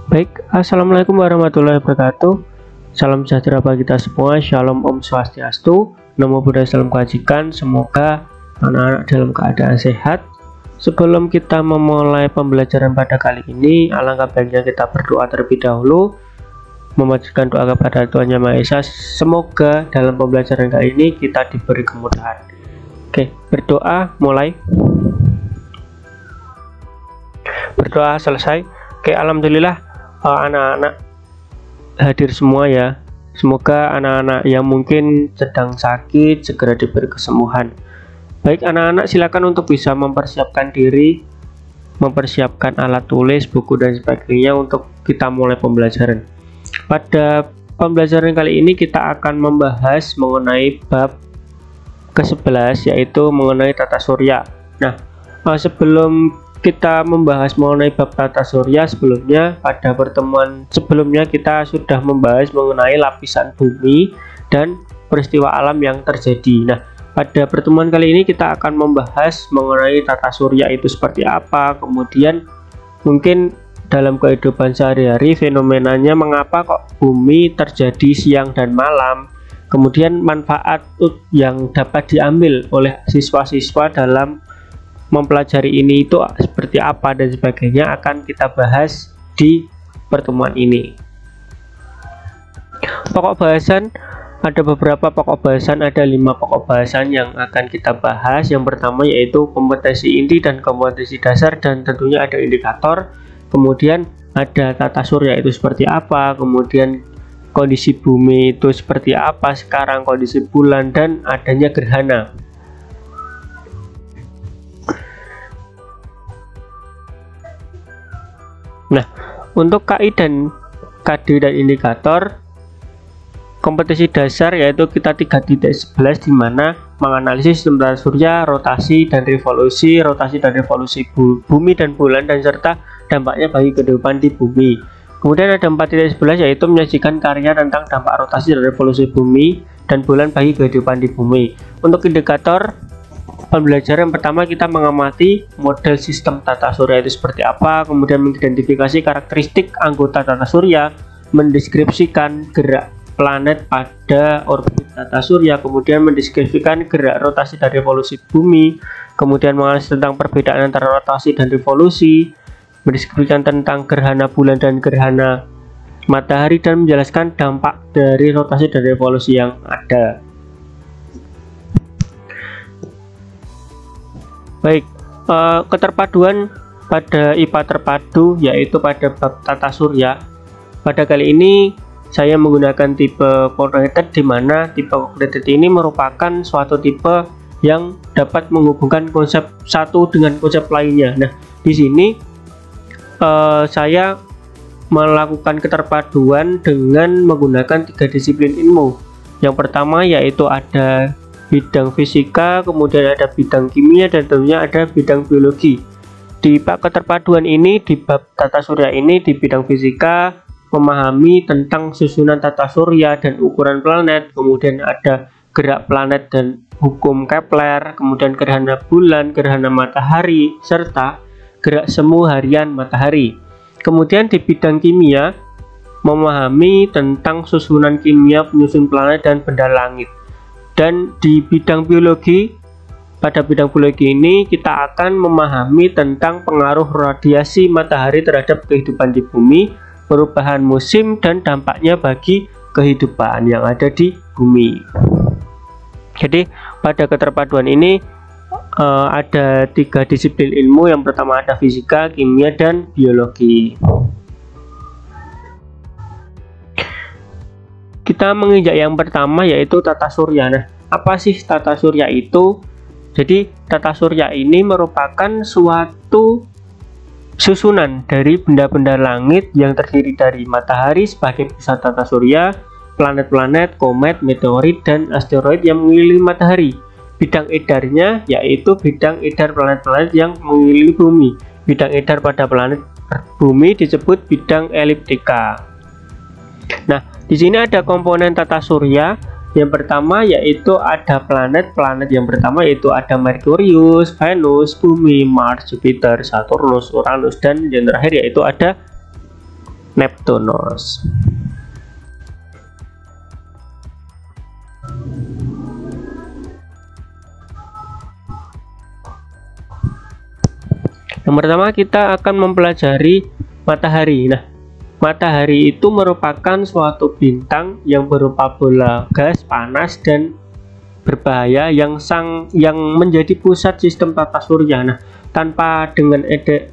Baik, assalamualaikum warahmatullahi wabarakatuh. Salam sejahtera bagi kita semua. Shalom, Om Swastiastu. Namo Buddhaya, salam kebajikan. Semoga anak-anak dalam keadaan sehat. Sebelum kita memulai pembelajaran pada kali ini, alangkah baiknya kita berdoa terlebih dahulu, memanjatkan doa kepada Tuhan Yang Maha Esa. Semoga dalam pembelajaran kali ini kita diberi kemudahan. Oke, berdoa mulai. Berdoa selesai. Oke, alhamdulillah anak-anak hadir semua ya. Semoga anak-anak yang mungkin sedang sakit segera diberi kesembuhan. Baik anak-anak, silakan untuk bisa mempersiapkan diri, mempersiapkan alat tulis, buku dan sebagainya untuk kita mulai pembelajaran. Pada pembelajaran kali ini kita akan membahas mengenai bab ke-11, yaitu mengenai tata surya. Nah, sebelum kita membahas mengenai bab tata surya, sebelumnya pada pertemuan sebelumnya kita sudah membahas mengenai lapisan bumi dan peristiwa alam yang terjadi. Nah, pada pertemuan kali ini kita akan membahas mengenai tata surya itu seperti apa, kemudian mungkin dalam kehidupan sehari-hari fenomenanya, mengapa kok bumi terjadi siang dan malam, kemudian manfaat yang dapat diambil oleh siswa-siswa dalam mempelajari ini itu seperti apa dan sebagainya, akan kita bahas di pertemuan ini. Pokok bahasan, ada beberapa pokok bahasan, ada 5 pokok bahasan yang akan kita bahas. Yang pertama yaitu kompetensi inti dan kompetensi dasar, dan tentunya ada indikator. Kemudian ada tata surya itu seperti apa, kemudian kondisi bumi itu seperti apa sekarang, kondisi bulan, dan adanya gerhana. Nah, untuk KI dan KD dan indikator, kompetensi dasar yaitu kita 3.11 di mana menganalisis sistem tata surya, rotasi dan revolusi bumi dan bulan, dan serta dampaknya bagi kehidupan di bumi. Kemudian ada 4.11 yaitu menyajikan karya tentang dampak rotasi dan revolusi bumi dan bulan bagi kehidupan di bumi. Untuk indikator pembelajaran pertama, kita mengamati model sistem tata surya itu seperti apa, kemudian mengidentifikasi karakteristik anggota tata surya, mendeskripsikan gerak planet pada orbit tata surya, kemudian mendeskripsikan gerak rotasi dan revolusi bumi, kemudian menganalisis tentang perbedaan antara rotasi dan revolusi, mendeskripsikan tentang gerhana bulan dan gerhana matahari, dan menjelaskan dampak dari rotasi dan revolusi yang ada. Baik, keterpaduan pada IPA terpadu yaitu pada bab tata surya. Pada kali ini saya menggunakan tipe coordinated, di mana tipe coordinated ini merupakan suatu tipe yang dapat menghubungkan konsep satu dengan konsep lainnya. Nah, di sini saya melakukan keterpaduan dengan menggunakan 3 disiplin ilmu. Yang pertama yaitu ada bidang fisika, kemudian ada bidang kimia, dan tentunya ada bidang biologi. Di bab keterpaduan ini, di bab tata surya ini, di bidang fisika memahami tentang susunan tata surya dan ukuran planet, kemudian ada gerak planet dan hukum Kepler, kemudian gerhana bulan, gerhana matahari, serta gerak semu harian matahari. Kemudian di bidang kimia memahami tentang susunan kimia penyusun planet dan benda langit. Dan di bidang biologi, pada bidang biologi ini kita akan memahami tentang pengaruh radiasi matahari terhadap kehidupan di bumi, perubahan musim, dan dampaknya bagi kehidupan yang ada di bumi. Jadi pada keterpaduan ini ada 3 disiplin ilmu. Yang pertama ada fisika, kimia, dan biologi. Kita menginjak yang pertama yaitu tata surya. Nah, apa sih tata surya itu? Jadi tata surya ini merupakan suatu susunan dari benda-benda langit yang terdiri dari matahari sebagai pusat tata surya, planet-planet, komet, meteorit, dan asteroid yang mengelilingi matahari. Bidang edarnya yaitu bidang edar planet-planet yang mengelilingi bumi. Bidang edar pada planet bumi disebut bidang eliptika. Nah, di sini ada komponen tata surya Yang pertama yaitu ada planet yang pertama yaitu ada Merkurius, Venus, Bumi, Mars, Jupiter, Saturnus, Uranus, dan yang terakhir yaitu ada Neptunus. Yang pertama kita akan mempelajari matahari. Nah, matahari itu merupakan suatu bintang yang berupa bola gas panas dan berbahaya yang menjadi pusat sistem tata surya. Nah, tanpa dengan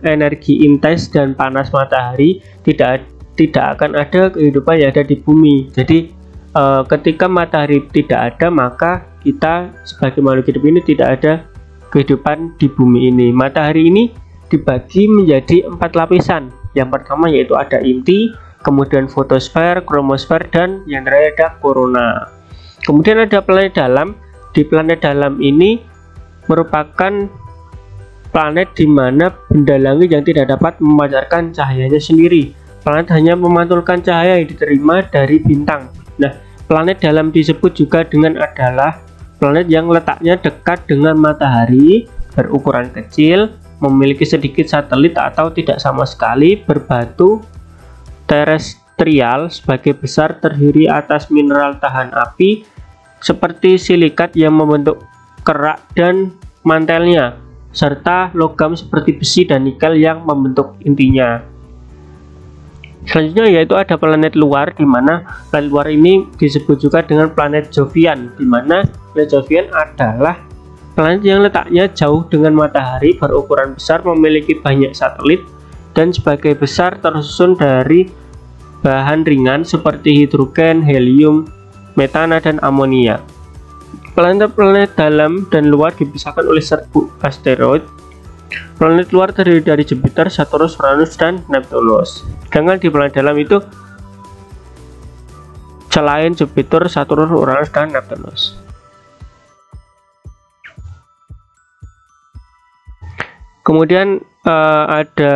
energi intens dan panas matahari tidak akan ada kehidupan yang ada di bumi. Jadi ketika matahari tidak ada, maka kita sebagai makhluk hidup ini tidak ada kehidupan di bumi ini. Matahari ini dibagi menjadi 4 lapisan. Yang pertama yaitu ada inti, kemudian fotosfer, kromosfer, dan yang terakhir ada korona. Kemudian ada planet dalam. Di planet dalam ini merupakan planet di mana benda langit yang tidak dapat memancarkan cahayanya sendiri. Planet hanya memantulkan cahaya yang diterima dari bintang. Nah, planet dalam disebut juga dengan adalah planet yang letaknya dekat dengan matahari, berukuran kecil, memiliki sedikit satelit atau tidak sama sekali, berbatu terestrial sebagai besar, terdiri atas mineral tahan api seperti silikat yang membentuk kerak dan mantelnya, serta logam seperti besi dan nikel yang membentuk intinya. Selanjutnya yaitu ada planet luar, di mana planet luar ini disebut juga dengan planet Jovian, di mana planet Jovian adalah planet yang letaknya jauh dengan matahari, berukuran besar, memiliki banyak satelit, dan sebagai besar tersusun dari bahan ringan seperti hidrogen, helium, metana, dan amonia. Planet-planet dalam dan luar dipisahkan oleh serbuk asteroid. Planet luar terdiri dari Jupiter, Saturnus, Uranus, dan Neptunus. Sedangkan di planet dalam itu selain Jupiter, Saturnus, Uranus, dan Neptunus. Kemudian ada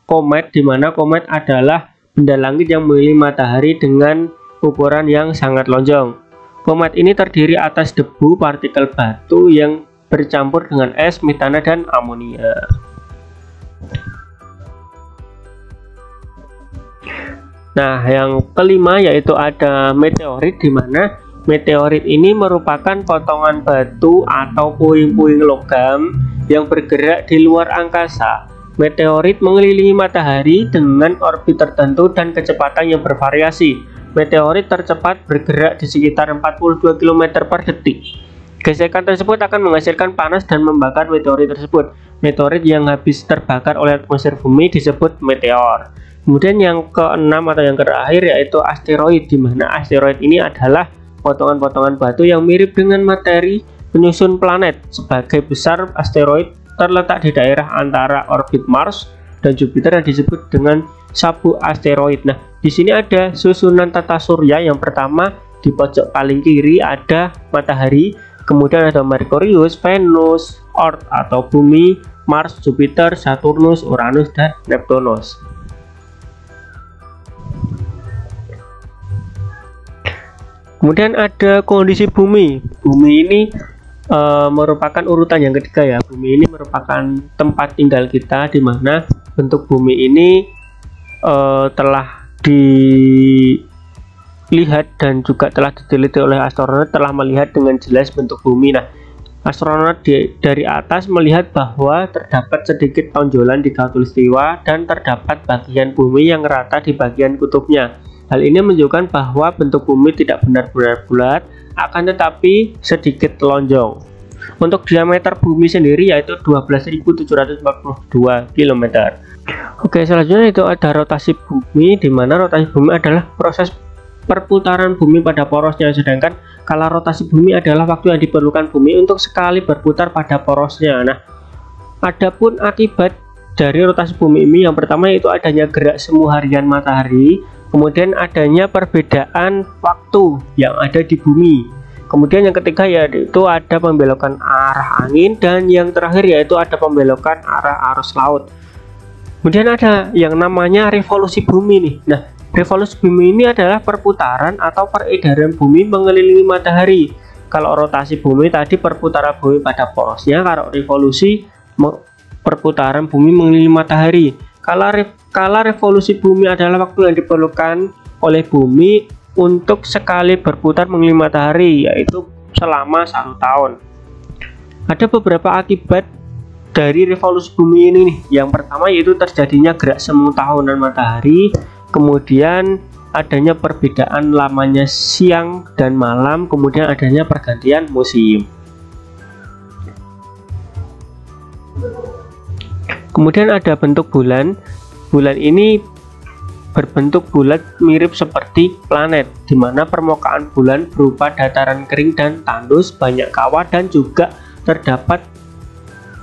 komet, di mana komet adalah benda langit yang mengelilingi matahari dengan ukuran yang sangat lonjong. Komet ini terdiri atas debu, partikel batu yang bercampur dengan es, metana, dan amonia. Nah, yang kelima yaitu ada meteorit, di mana meteorit ini merupakan potongan batu atau puing-puing logam yang bergerak di luar angkasa. Meteorit mengelilingi matahari dengan orbit tertentu dan kecepatan yang bervariasi. Meteorit tercepat bergerak di sekitar 42 km per detik. Gesekan tersebut akan menghasilkan panas dan membakar meteorit tersebut. Meteorit yang habis terbakar oleh atmosfer bumi disebut meteor. Kemudian yang keenam atau yang terakhir yaitu asteroid, di mana asteroid ini adalah potongan-potongan batu yang mirip dengan materi penyusun planet. Sebagai besar, asteroid terletak di daerah antara orbit Mars dan Jupiter yang disebut dengan sabuk asteroid. Nah, di sini ada susunan tata surya. Yang pertama di pojok paling kiri ada matahari, kemudian ada Merkurius, Venus, Earth atau bumi, Mars, Jupiter, Saturnus, Uranus, dan Neptunus. Kemudian ada kondisi bumi. Bumi ini merupakan urutan yang ketiga ya. Bumi ini merupakan tempat tinggal kita, di mana bentuk bumi ini telah dilihat dan juga telah diteliti oleh astronot, telah melihat dengan jelas bentuk bumi. Nah, astronot dari atas melihat bahwa terdapat sedikit tonjolan di khatulistiwa dan terdapat bagian bumi yang rata di bagian kutubnya. Hal ini menunjukkan bahwa bentuk bumi tidak benar-benar bulat, akan tetapi sedikit lonjong. Untuk diameter bumi sendiri yaitu 12.742 km. Oke, selanjutnya itu ada rotasi bumi, di mana rotasi bumi adalah proses perputaran bumi pada porosnya, sedangkan kala rotasi bumi adalah waktu yang diperlukan bumi untuk sekali berputar pada porosnya. Nah, adapun akibat dari rotasi bumi ini, yang pertama yaitu adanya gerak semu harian matahari, kemudian adanya perbedaan waktu yang ada di bumi, kemudian yang ketiga yaitu ada pembelokan arah angin, dan yang terakhir yaitu ada pembelokan arah arus laut. Kemudian ada yang namanya revolusi bumi nih. Nah, Revolusi bumi ini adalah perputaran atau peredaran bumi mengelilingi matahari. Kalau rotasi bumi tadi perputaran bumi pada porosnya, kalau revolusi perputaran bumi mengelilingi matahari. Kala revolusi bumi adalah waktu yang diperlukan oleh bumi untuk sekali berputar mengelilingi matahari, yaitu selama 1 tahun. Ada beberapa akibat dari revolusi bumi ini nih. Yang pertama yaitu terjadinya gerak semu tahunan matahari, kemudian adanya perbedaan lamanya siang dan malam, kemudian adanya pergantian musim. Kemudian ada bentuk bulan. Bulan ini berbentuk bulat mirip seperti planet, di mana permukaan bulan berupa dataran kering dan tandus, banyak kawah, dan juga terdapat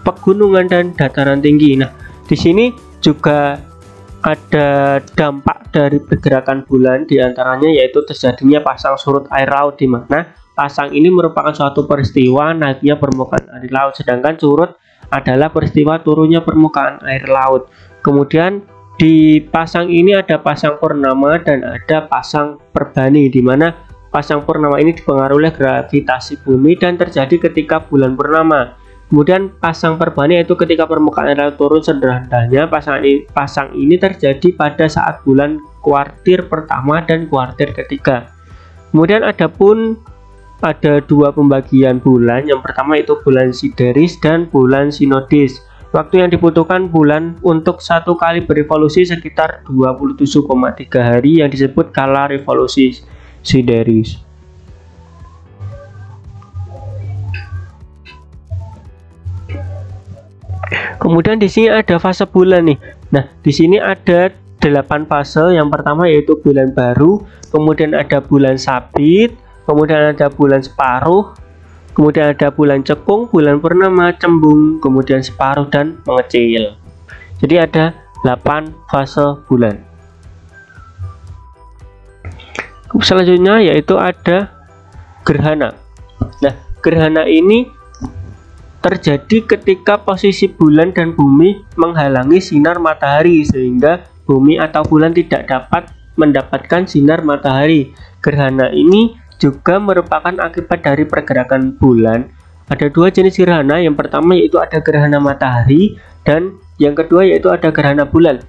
pegunungan dan dataran tinggi. Nah, di sini juga ada dampak dari pergerakan bulan, diantaranya yaitu terjadinya pasang surut air laut, di mana pasang ini merupakan suatu peristiwa naiknya permukaan air laut, sedangkan surut adalah peristiwa turunnya permukaan air laut. Kemudian di pasang ini ada pasang purnama dan ada pasang perbani, di mana pasang purnama ini dipengaruhi oleh gravitasi bumi dan terjadi ketika bulan purnama. Kemudian pasang perbani yaitu ketika permukaan air laut turun sederhananya. Pasang ini terjadi pada saat bulan kuartir pertama dan kuartir ketiga. Kemudian ada 2 pembagian bulan. Yang pertama itu bulan sideris dan bulan sinodis. Waktu yang dibutuhkan bulan untuk 1 kali berevolusi sekitar 27,3 hari, yang disebut kala revolusi sideris. Kemudian di sini ada fase bulan nih. Nah, di sini ada 8 fase. Yang pertama yaitu bulan baru, kemudian ada bulan sabit, kemudian ada bulan separuh, kemudian ada bulan cekung, bulan purnama, cembung, kemudian separuh, dan mengecil. Jadi ada 8 fase bulan. Selanjutnya yaitu ada gerhana. Nah, gerhana ini terjadi ketika posisi bulan dan bumi menghalangi sinar matahari, sehingga bumi atau bulan tidak dapat mendapatkan sinar matahari. Gerhana ini juga merupakan akibat dari pergerakan bulan. Ada 2 jenis gerhana. Yang pertama yaitu ada gerhana matahari, dan yang kedua yaitu ada gerhana bulan.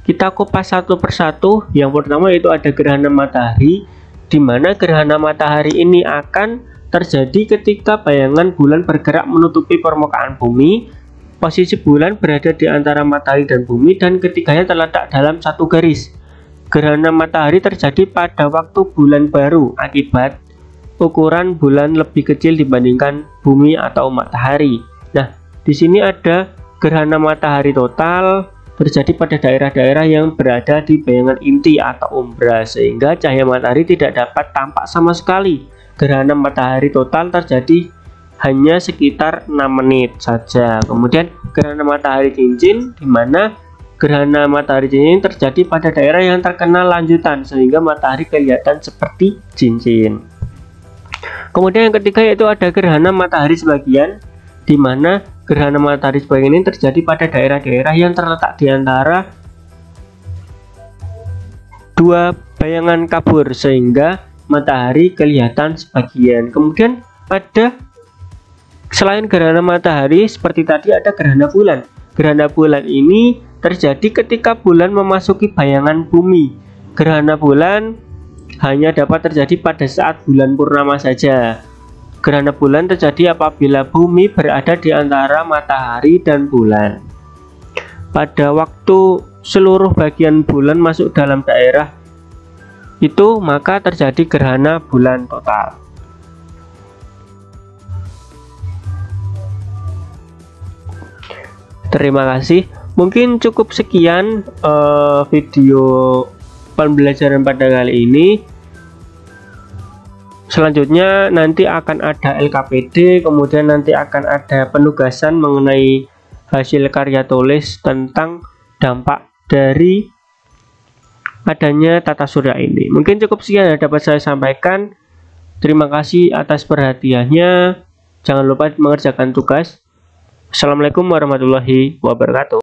Kita kupas satu persatu. Yang pertama yaitu ada gerhana matahari, di mana gerhana matahari ini akan terjadi ketika bayangan bulan bergerak menutupi permukaan bumi. Posisi bulan berada di antara matahari dan bumi, dan ketiganya terletak dalam satu garis. Gerhana matahari terjadi pada waktu bulan baru akibat ukuran bulan lebih kecil dibandingkan bumi atau matahari. Nah, di sini ada gerhana matahari total, terjadi pada daerah-daerah yang berada di bayangan inti atau umbra, sehingga cahaya matahari tidak dapat tampak sama sekali. Gerhana matahari total terjadi hanya sekitar 6 menit saja. Kemudian gerhana matahari cincin, di mana gerhana matahari cincin terjadi pada daerah yang terkena lanjutan, sehingga matahari kelihatan seperti cincin. Kemudian yang ketiga yaitu ada gerhana matahari sebagian, di mana gerhana matahari sebagian ini terjadi pada daerah-daerah yang terletak di antara 2 bayangan kabur, sehingga matahari kelihatan sebagian. Kemudian ada selain gerhana matahari seperti tadi, ada gerhana bulan. Gerhana bulan ini terjadi ketika bulan memasuki bayangan bumi. Gerhana bulan hanya dapat terjadi pada saat bulan purnama saja. Gerhana bulan terjadi apabila bumi berada di antara matahari dan bulan. Pada waktu seluruh bagian bulan masuk dalam daerah itu, maka terjadi gerhana bulan total. Terima kasih. Mungkin cukup sekian video pembelajaran pada kali ini. Selanjutnya nanti akan ada LKPD, kemudian nanti akan ada penugasan mengenai hasil karya tulis tentang dampak dari adanya tata surya ini. Mungkin cukup sekian yang dapat saya sampaikan. Terima kasih atas perhatiannya. Jangan lupa mengerjakan tugas. Assalamualaikum warahmatullahi wabarakatuh.